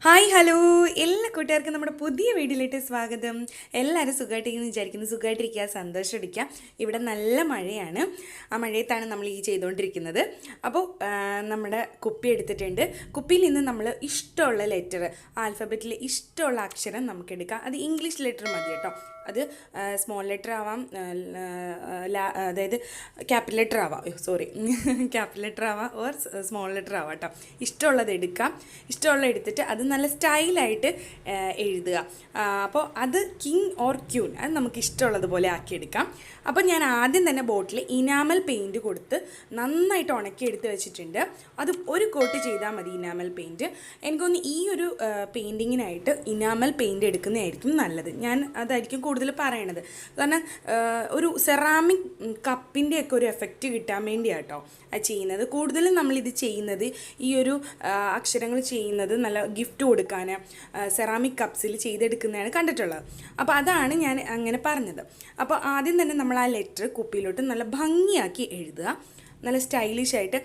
Hi hello എല്ലാ കൂട്ടുകാർക്കും നമ്മുടെ പുതിയ വീഡിയോയിലേക്ക് സ്വാഗതം. എല്ലാവരും സുഖമായിട്ടിരിക്കുന്നു വിചാരിക്കുന്നു. സുഖമായിട്ടിരിക്കുക, സന്തോഷമായിരിക്കുക. ഇവിടെ നല്ല മഴയാണ്. ആ മഴയത്താണ് നമ്മൾ ഈ ചെയ്തുകൊണ്ടിരിക്കുന്നത്. അപ്പോൾ നമ്മുടെ കുപ്പി എടുത്തിട്ടുണ്ട്. കുപ്പിയിൽ നിന്ന് നമ്മൾ ഇഷ്ടമുള്ള ലെറ്റർ, ആൽഫബറ്റിൽ ഇഷ്ടമുള്ള അക്ഷരം നമുക്ക് എടുക്കാം. അത് ഇംഗ്ലീഷ് ലെറ്റർ മതി കേട്ടോ. അത് സ്മോൾ ലെറ്റർ ആവാം, അതായത് ക്യാപിറ്റൽ ലെറ്റർ ആവാം, ക്യാപിറ്റൽ ലെറ്റർ ആവാം ഓർ സ്മോൾ ലെറ്റർ ആവാം കേട്ടോ. ഇഷ്ടമുള്ളത് എടുക്കാം. ഇഷ്ടമുള്ളത് എടുത്തിട്ട് അത് നല്ല സ്റ്റൈലായിട്ട് എഴുതുക. അപ്പോൾ അത് കിങ് ഓർ ക്യൂൻ, അത് നമുക്ക് ഇഷ്ടമുള്ളതുപോലെ ആക്കിയെടുക്കാം. അപ്പോൾ ഞാൻ ആദ്യം തന്നെ ബോട്ടിൽ ഇനാമൽ പെയിൻറ്റ് കൊടുത്ത് നന്നായിട്ട് ഉണക്കി എടുത്ത് വെച്ചിട്ടുണ്ട്. അത് ഒരു കോട്ട് ചെയ്താൽ മതി ഇനാമൽ പെയിൻറ്റ്. എനിക്കൊന്ന് ഈ ഒരു പെയിൻറ്റിങ്ങിനായിട്ട് ഇനാമൽ പെയിൻറ്റ് എടുക്കുന്നതായിരിക്കും നല്ലത്. ഞാൻ അതായിരിക്കും കൂടുതൽ പറയണത്. കാരണം ഒരു സെറാമിക് കപ്പിൻ്റെയൊക്കെ ഒരു എഫക്റ്റ് കിട്ടാൻ വേണ്ടിയാട്ടോ അത് ചെയ്യുന്നത്. കൂടുതലും നമ്മളിത് ചെയ്യുന്നത് ഈ ഒരു അക്ഷരങ്ങൾ ചെയ്യുന്നത് നല്ല ഗിഫ്റ്റ് കൊടുക്കാൻ സെറാമിക് കപ്സിൽ ചെയ്തെടുക്കുന്നതാണ് കണ്ടിട്ടുള്ളത്. അപ്പോൾ അതാണ് ഞാൻ അങ്ങനെ പറഞ്ഞത്. അപ്പോൾ ആദ്യം തന്നെ നമ്മൾ ആ ലെറ്റർ കുപ്പിയിലോട്ട് നല്ല ഭംഗിയാക്കി എഴുതുക. നല്ല സ്റ്റൈലിഷായിട്ട്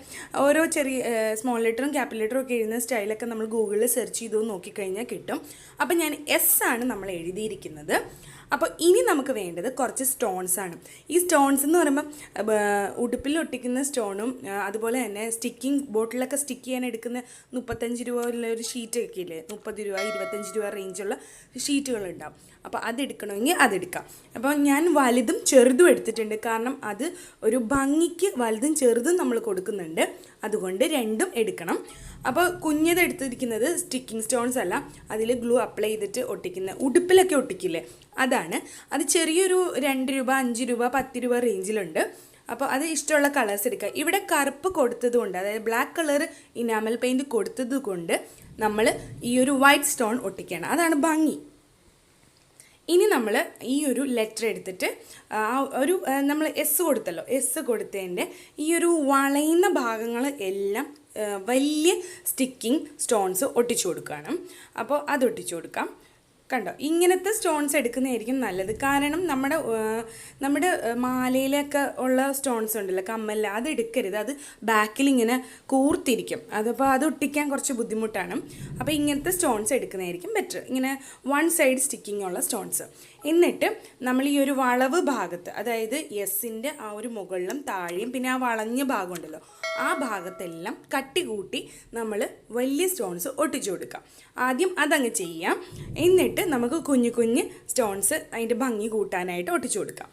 ഓരോ ചെറിയ സ്മോൾ ലെറ്ററും ക്യാപിറ്റൽ ലെറ്ററും ഒക്കെ എഴുതുന്ന സ്റ്റൈലൊക്കെ നമ്മൾ ഗൂഗിളിൽ സെർച്ച് ചെയ്തു നോക്കിക്കഴിഞ്ഞാൽ കിട്ടും. അപ്പോൾ ഞാൻ എസ് ആണ് നമ്മൾ എഴുതിയിരിക്കുന്നത്. അപ്പോൾ ഇനി നമുക്ക് വേണ്ടത് കുറച്ച് സ്റ്റോൺസാണ്. ഈ സ്റ്റോൺസ് എന്ന് പറയുമ്പം ഉടുപ്പിൽ ഒട്ടിക്കുന്ന സ്റ്റോണും അതുപോലെ തന്നെ സ്റ്റിക്കിങ് ബോട്ടിലൊക്കെ സ്റ്റിക്ക് ചെയ്യാൻ എടുക്കുന്ന 35 രൂപ ഉള്ള ഒരു ഷീറ്റൊക്കെ ഇല്ലേ, 30 രൂപ 25 രൂപ റേഞ്ചുള്ള ഷീറ്റുകളുണ്ടാവും. അപ്പോൾ അതെടുക്കണമെങ്കിൽ അതെടുക്കാം. അപ്പോൾ ഞാൻ വലുതും ചെറുതും എടുത്തിട്ടുണ്ട്. കാരണം അത് ഒരു ഭംഗിക്ക് വലുതും ചെറുതും നമ്മൾ കൊടുക്കുന്നുണ്ട്. അതുകൊണ്ട് രണ്ടും എടുക്കണം. അപ്പോൾ കുഞ്ഞത് എടുത്തിരിക്കുന്നത് സ്റ്റിക്കിങ് സ്റ്റോൺസ് അല്ല, അതിൽ ഗ്ലൂ അപ്ലൈ ചെയ്തിട്ട് ഒട്ടിക്കുന്ന ഉടുപ്പിലൊക്കെ ഒട്ടിക്കില്ലേ, അതാണ്. അത് ചെറിയൊരു 2 രൂപ 5 രൂപ 10 രൂപ റേഞ്ചിലുണ്ട്. അപ്പോൾ അത് ഇഷ്ടമുള്ള കളേഴ്സ് എടുക്കുക. ഇവിടെ കറുപ്പ് കൊടുത്തത് കൊണ്ട്, അതായത് ബ്ലാക്ക് കളർ ഇനാമൽ പെയിൻറ്റ് കൊടുത്തത് കൊണ്ട് നമ്മൾ ഈ ഒരു വൈറ്റ് സ്റ്റോൺ ഒട്ടിക്കണം. അതാണ് ഭംഗി. ഇനി നമ്മൾ ഈ ഒരു ലെറ്റർ എടുത്തിട്ട് ഒരു നമ്മൾ എസ് കൊടുത്തല്ലോ, എസ് കൊടുത്തതിൻ്റെ ഈ ഒരു വളയുന്ന ഭാഗങ്ങൾ എല്ലാം വലിയ സ്റ്റിക്കിങ് സ്റ്റോൺസ് ഒട്ടിച്ചു കൊടുക്കണം. അപ്പോൾ അത് ഒട്ടിച്ചു കൊടുക്കാം. കണ്ടോ, ഇങ്ങനത്തെ സ്റ്റോൺസ് എടുക്കുന്നതായിരിക്കും നല്ലത്. കാരണം നമ്മുടെ മാലയിലൊക്കെ ഉള്ള സ്റ്റോൺസ് ഉണ്ടല്ലോ, കമ്മലിൽ, അത് എടുക്കരുത്. അത് ബാക്കിൽ ഇങ്ങനെ കൂർത്തിരിക്കും. അതപ്പോൾ അത് ഒട്ടിക്കാൻ കുറച്ച് ബുദ്ധിമുട്ടാണ്. അപ്പോൾ ഇങ്ങനത്തെ സ്റ്റോൺസ് എടുക്കുന്നതായിരിക്കും ബെറ്റർ. ഇങ്ങനെ വൺ സൈഡ് സ്റ്റിക്കിംഗ് ഉള്ള സ്റ്റോൺസ്. എന്നിട്ട് നമ്മൾ ഈ ഒരു വളവ് ഭാഗത്ത്, അതായത് എസിൻ്റെ ആ ഒരു മുകളിലും താഴെയും പിന്നെ ആ വളഞ്ഞ ഭാഗം ഉണ്ടല്ലോ, ആ ഭാഗത്തെല്ലാം കട്ടി കൂട്ടി നമ്മൾ വലിയ സ്റ്റോൺസ് ഒട്ടിച്ചു കൊടുക്കാം. ആദ്യം അതങ്ങ് ചെയ്യാം. എന്നിട്ട് നമുക്ക് കുഞ്ഞു കുഞ്ഞ് സ്റ്റോൺസ് അതിൻ്റെ ഭംഗി കൂട്ടാനായിട്ട് ഒട്ടിച്ചു കൊടുക്കാം.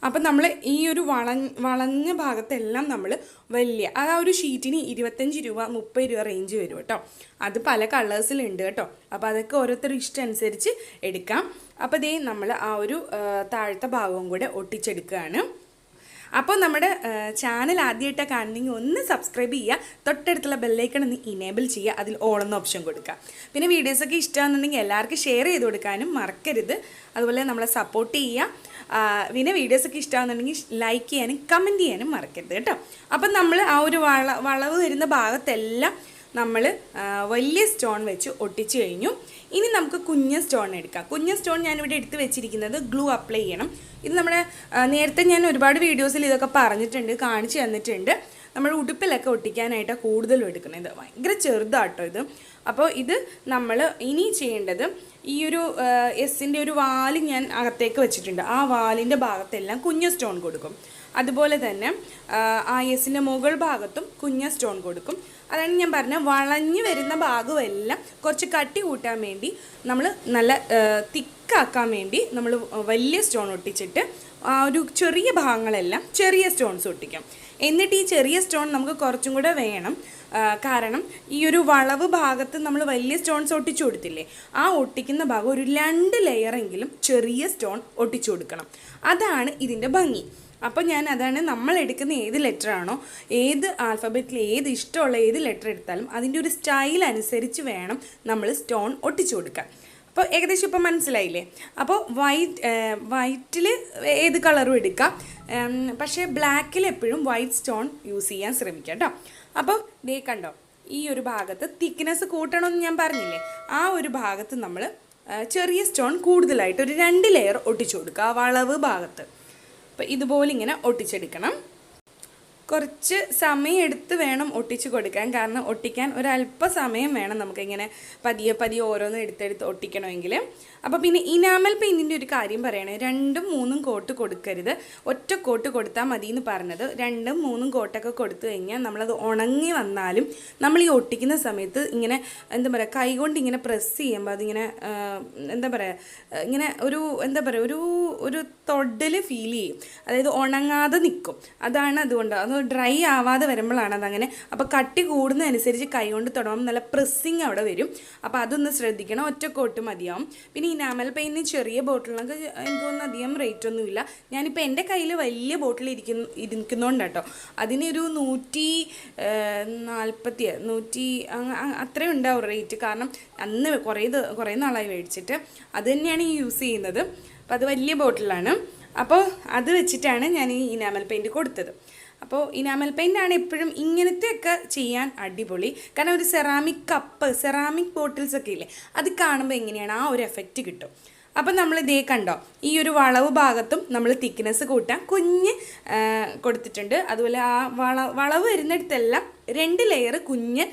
അപ്പം നമ്മൾ ഈ ഒരു വളഞ്ഞ ഭാഗത്തെല്ലാം നമ്മൾ വലിയ ആ ഒരു ഷീറ്റിന് 25 രൂപ 30 രൂപ റേഞ്ച് വരും കേട്ടോ. അത് പല കളേഴ്സിലുണ്ട് കേട്ടോ. അപ്പോൾ അതൊക്കെ ഓരോരുത്തർ ഇഷ്ടം അനുസരിച്ച് എടുക്കാം. അപ്പോൾ ദേ നമ്മൾ ആ ഒരു താഴത്തെ ഭാഗവും കൂടെ ഒട്ടിച്ചെടുക്കുകയാണ്. അപ്പോൾ നമ്മുടെ ചാനൽ ആദ്യമായിട്ടാണ് കാണുന്നെങ്കിൽ ഒന്ന് സബ്സ്ക്രൈബ് ചെയ്യുക. തൊട്ടടുത്തുള്ള ബെല്ലൈക്കൺ ഒന്ന് ഇനേബിൾ ചെയ്യുക. അതിൽ ഓളെന്ന ഓപ്ഷൻ കൊടുക്കുക. പിന്നെ വീഡിയോസൊക്കെ ഇഷ്ടമാണെന്നുണ്ടെങ്കിൽ എല്ലാവർക്കും ഷെയർ ചെയ്ത് കൊടുക്കാനും മറക്കരുത്. അതുപോലെ നമ്മളെ സപ്പോർട്ട് ചെയ്യുക. പിന്നെ വീഡിയോസൊക്കെ ഇഷ്ടമാണെന്നുണ്ടെങ്കിൽ ലൈക്ക് ചെയ്യാനും കമൻറ്റ് ചെയ്യാനും മറക്കരുത് കേട്ടോ. അപ്പം നമ്മൾ ആ ഒരു വളവ് വരുന്ന ഭാഗത്തെല്ലാം നമ്മൾ വലിയ സ്റ്റോൺ വെച്ച് ഒട്ടിച്ചു കഴിഞ്ഞു. ഇനി നമുക്ക് കുഞ്ഞ സ്റ്റോൺ എടുക്കാം. കുഞ്ഞ സ്റ്റോൺ ഞാനിവിടെ എടുത്ത് വെച്ചിരിക്കുന്നത് ഗ്ലൂ അപ്ലൈ ചെയ്യണം. ഇത് നമ്മുടെ നേരത്തെ ഞാൻ ഒരുപാട് വീഡിയോസിൽ ഇതൊക്കെ പറഞ്ഞിട്ടുണ്ട്, കാണിച്ചു തന്നിട്ടുണ്ട്. നമ്മുടെ ഉടുപ്പിലൊക്കെ ഒട്ടിക്കാനായിട്ടാണ് കൂടുതലും എടുക്കുന്നത്. ഇത് ഭയങ്കര ചെറുതാട്ടോ ഇത്. അപ്പോൾ ഇത് നമ്മൾ ഇനി ചെയ്യേണ്ടത് ഈ ഒരു എസിൻ്റെ ഒരു വാല് ഞാൻ അകത്തേക്ക് വെച്ചിട്ടുണ്ട്. ആ വാലിൻ്റെ ഭാഗത്തെല്ലാം കുഞ്ഞ സ്റ്റോൺ കൊടുക്കും. അതുപോലെ തന്നെ ആ എസിൻ്റെ മുകൾ ഭാഗത്തും കുഞ്ഞ സ്റ്റോൺ കൊടുക്കും. അതാണ് ഞാൻ പറഞ്ഞ വളഞ്ഞു വരുന്ന ഭാഗമെല്ലാം കുറച്ച് കട്ടി കൂട്ടാൻ വേണ്ടി നമ്മൾ നല്ല തിക്കാക്കാൻ വേണ്ടി നമ്മൾ വലിയ സ്റ്റോൺ ഒട്ടിച്ചിട്ട് ആ ഒരു ചെറിയ ഭാഗങ്ങളെല്ലാം ചെറിയ സ്റ്റോൺസ് ഒട്ടിക്കാം. എന്നിട്ട് ഈ ചെറിയ സ്റ്റോൺ നമുക്ക് കുറച്ചും കൂടെ വേണം. കാരണം ഈ ഒരു വളവ് ഭാഗത്ത് നമ്മൾ വലിയ സ്റ്റോൺസ് ഒട്ടിച്ചു കൊടുത്തില്ലേ, ആ ഒട്ടിക്കുന്ന ഭാഗം ഒരു 2 ലെയറെങ്കിലും ചെറിയ സ്റ്റോൺ ഒട്ടിച്ചു കൊടുക്കണം. അതാണ് ഇതിൻ്റെ ഭംഗി. അപ്പോൾ അതാണ് നമ്മൾ എടുക്കുന്ന ഏത് ലെറ്ററാണോ, ഏത് ആൽഫബറ്റിൽ ഏത് ഇഷ്ടമുള്ള ഏത് ലെറ്റർ എടുത്താലും അതിൻ്റെ ഒരു സ്റ്റൈൽ അനുസരിച്ച് വേണം നമ്മൾ സ്റ്റോൺ ഒട്ടിച്ചു കൊടുക്കാൻ. അപ്പോൾ ഏകദേശം ഇപ്പോൾ മനസ്സിലായില്ലേ? അപ്പോൾ വൈറ്റിൽ ഏത് കളറും എടുക്കാം. പക്ഷേ ബ്ലാക്കിൽ എപ്പോഴും വൈറ്റ് സ്റ്റോൺ യൂസ് ചെയ്യാൻ ശ്രമിക്കാം കേട്ടോ. അപ്പോൾ ദേ കണ്ടോ, ഈ ഒരു ഭാഗത്ത് തിക്നെസ് കൂട്ടണമെന്ന് ഞാൻ പറഞ്ഞില്ലേ, ആ ഒരു ഭാഗത്ത് നമ്മൾ ചെറിയ സ്റ്റോൺ കൂടുതലായിട്ട് ഒരു 2 ലെയർ ഒട്ടിച്ചു കൊടുക്കുക ആ വളവ് ഭാഗത്ത്. അപ്പോൾ ഇതുപോലെ ഇങ്ങനെ ഒട്ടിച്ചെടുക്കണം. കുറച്ച് സമയമെടുത്ത് വേണം ഒട്ടിച്ച് കൊടുക്കാൻ. കാരണം ഒട്ടിക്കാൻ ഒരല്പ സമയം വേണം നമുക്കിങ്ങനെ പതിയെ പതിയെ ഓരോന്നും എടുത്തെടുത്ത് ഒട്ടിക്കണമെങ്കിൽ. അപ്പോൾ പിന്നെ ഇനാമൽ പെയിൻറ്റിൻ്റെ ഒരു കാര്യം പറയണേ, 2ഉം 3ഉം കോട്ട് കൊടുക്കരുത്, ഒറ്റ കോട്ട് കൊടുത്താൽ മതി എന്ന് പറഞ്ഞത്. 2ഉം 3ഉം കോട്ടൊക്കെ കൊടുത്തു കഴിഞ്ഞാൽ നമ്മളത് ഉണങ്ങി വന്നാലും നമ്മൾ ഈ ഒട്ടിക്കുന്ന സമയത്ത് ഇങ്ങനെ എന്താ പറയുക, കൈകൊണ്ട് ഇങ്ങനെ പ്രസ് ചെയ്യുമ്പോൾ അതിങ്ങനെ എന്താ പറയുക, ഇങ്ങനെ ഒരു തൊടൽ ഫീൽ ചെയ്യും. അതായത് ഉണങ്ങാതെ നിൽക്കും. അതുകൊണ്ട് അത് ഡ്രൈ ആവാതെ വരുമ്പോഴാണ് അതങ്ങനെ. അപ്പോൾ കട്ടി കൂടുന്നതനുസരിച്ച് കൈ കൊണ്ട് തൊടുമ്പോൾ നല്ല പ്രസ്സിങ് അവിടെ വരും. അപ്പോൾ അതൊന്ന് ശ്രദ്ധിക്കണം. ഒറ്റ കോട്ട് മതിയാവും. പിന്നെ ഇനാമൽ പെയിൻറ്റിന് ചെറിയ ബോട്ടിലൊക്കെ എനിക്കൊന്നും അധികം റേറ്റ് ഒന്നുമില്ല. ഞാനിപ്പോൾ എൻ്റെ കയ്യിൽ വലിയ ബോട്ടിൽ ഇരിക്കുന്നതുകൊണ്ട് കേട്ടോ, അതിനൊരു 140 അത്രയും ഉണ്ടാവും റേറ്റ്. കാരണം അന്ന് കുറേ നാളായി മേടിച്ചിട്ട് അത് തന്നെയാണ് ഈ യൂസ് ചെയ്യുന്നത്. അപ്പോൾ അത് വലിയ ബോട്ടിലാണ്. അപ്പോൾ അത് വെച്ചിട്ടാണ് ഞാൻ ഈ ഇനാമൽ പെയിൻറ്റ് കൊടുത്തത്. അപ്പോൾ ഇനാമൽ പെയിൻ്റാണ് എപ്പോഴും ഇങ്ങനത്തെയൊക്കെ ചെയ്യാൻ അടിപൊളി. കാരണം ഒരു സെറാമിക് ബോട്ടിൽസ് ഒക്കെ ഇല്ലേ, അത് കാണുമ്പോൾ എങ്ങനെയാണ് ആ ഒരു എഫക്റ്റ് കിട്ടും. അപ്പം നമ്മൾ ഇതേ കണ്ടോ, ഈ ഒരു വളവ് ഭാഗത്തും നമ്മൾ തിക്നെസ് കൂട്ടാൻ കുഞ്ഞ് കൊടുത്തിട്ടുണ്ട്. അതുപോലെ ആ വളവ് വരുന്നിടത്തെല്ലാം 2 ലെയർ കുഞ്ഞ്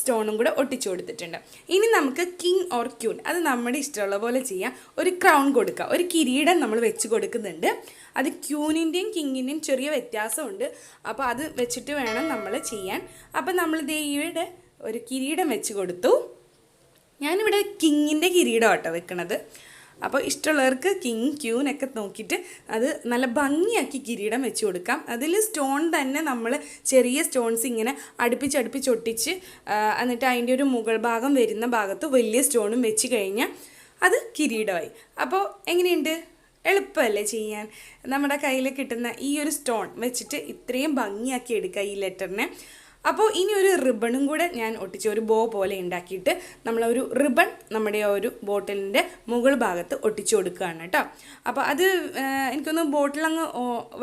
സ്റ്റോണും കൂടെ ഒട്ടിച്ചു കൊടുത്തിട്ടുണ്ട്. ഇനി നമുക്ക് കിങ് ഓർ ക്യൂൻ, അത് നമ്മുടെ ഇഷ്ടമുള്ള പോലെ ചെയ്യാം. ഒരു ക്രൗൺ കൊടുക്കുക, ഒരു കിരീടം നമ്മൾ വെച്ച് കൊടുക്കുന്നുണ്ട്. അത് ക്യൂനിൻ്റെയും കിങ്ങിൻ്റെയും ചെറിയ വ്യത്യാസമുണ്ട്. അപ്പോൾ അത് വെച്ചിട്ട് വേണം നമ്മൾ ചെയ്യാൻ. അപ്പം നമ്മൾ ഇവിടെ ഒരു കിരീടം വെച്ച് കൊടുത്തു. ഞാനിവിടെ കിങ്ങിൻ്റെ കിരീടം കേട്ടോ വെക്കണത്. അപ്പോൾ ഇഷ്ടമുള്ളവർക്ക് കിങ് ക്യൂനൊക്കെ നോക്കിയിട്ട് അത് നല്ല ഭംഗിയാക്കി കിരീടം വെച്ച് കൊടുക്കാം. അതിൽ സ്റ്റോൺ തന്നെ നമ്മൾ ചെറിയ സ്റ്റോൺസ് ഇങ്ങനെ അടുപ്പിച്ച് ഒട്ടിച്ച് എന്നിട്ട് അതിൻ്റെ ഒരു മുകൾ ഭാഗം വരുന്ന ഭാഗത്ത് വലിയ സ്റ്റോണും വെച്ച് കഴിഞ്ഞാൽ അത് കിരീടമായി. അപ്പോൾ എങ്ങനെയുണ്ട്? എളുപ്പമല്ലേ ചെയ്യാൻ? നമ്മുടെ കയ്യിൽ കിട്ടുന്ന ഈ ഒരു സ്റ്റോൺ വെച്ചിട്ട് ഇത്രയും ഭംഗിയാക്കി എടുക്കുക ഈ ലെറ്ററിനെ. അപ്പോൾ ഇനി ഒരു റിബണും കൂടെ ഞാൻ ഒട്ടിച്ച് ഒരു ബോ പോലെ ഉണ്ടാക്കിയിട്ട് നമ്മളൊരു റിബൺ നമ്മുടെ ആ ഒരു ബോട്ടിലിൻ്റെ മുകൾ ഭാഗത്ത് ഒട്ടിച്ചു കൊടുക്കുകയാണ് കേട്ടോ. അപ്പോൾ അത് എനിക്കൊന്ന് ബോട്ടിലങ്ങ്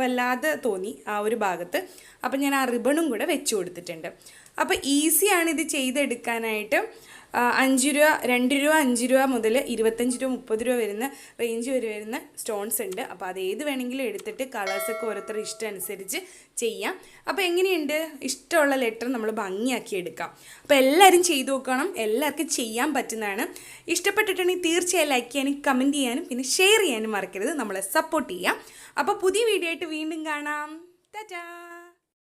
വല്ലാതെ തോന്നി ആ ഒരു ഭാഗത്ത്. അപ്പോൾ ഞാൻ ആ റിബണും കൂടെ വെച്ച് കൊടുത്തിട്ടുണ്ട്. അപ്പോൾ ഈസിയാണ് ഇത് ചെയ്തെടുക്കാനായിട്ട്. 5 രൂപ, 2 രൂപ, 5 രൂപ മുതൽ 25 രൂപ 30 രൂപ വരുന്ന റേഞ്ച് വരുന്ന സ്റ്റോൺസ് ഉണ്ട്. അപ്പോൾ അത് ഏത് വേണമെങ്കിലും എടുത്തിട്ട് കളേഴ്സൊക്കെ ഓരോരുത്തരുടെ ഇഷ്ടം അനുസരിച്ച് ചെയ്യാം. അപ്പോൾ എങ്ങനെയുണ്ട്? ഇഷ്ടമുള്ള ലെറ്റർ നമ്മൾ ഭംഗിയാക്കി എടുക്കാം. അപ്പോൾ എല്ലാവരും ചെയ്തു നോക്കണം, എല്ലാവർക്കും ചെയ്യാൻ പറ്റുന്നതാണ്. ഇഷ്ടപ്പെട്ടിട്ടുണ്ടെങ്കിൽ തീർച്ചയായും ലൈക്ക് ചെയ്യാനും കമൻറ്റ് ചെയ്യാനും പിന്നെ ഷെയർ ചെയ്യാനും മറക്കരുത്. നമ്മളെ സപ്പോർട്ട് ചെയ്യാം. അപ്പോൾ പുതിയ വീഡിയോ ആയിട്ട് വീണ്ടും കാണാം. ടാറ്റാ.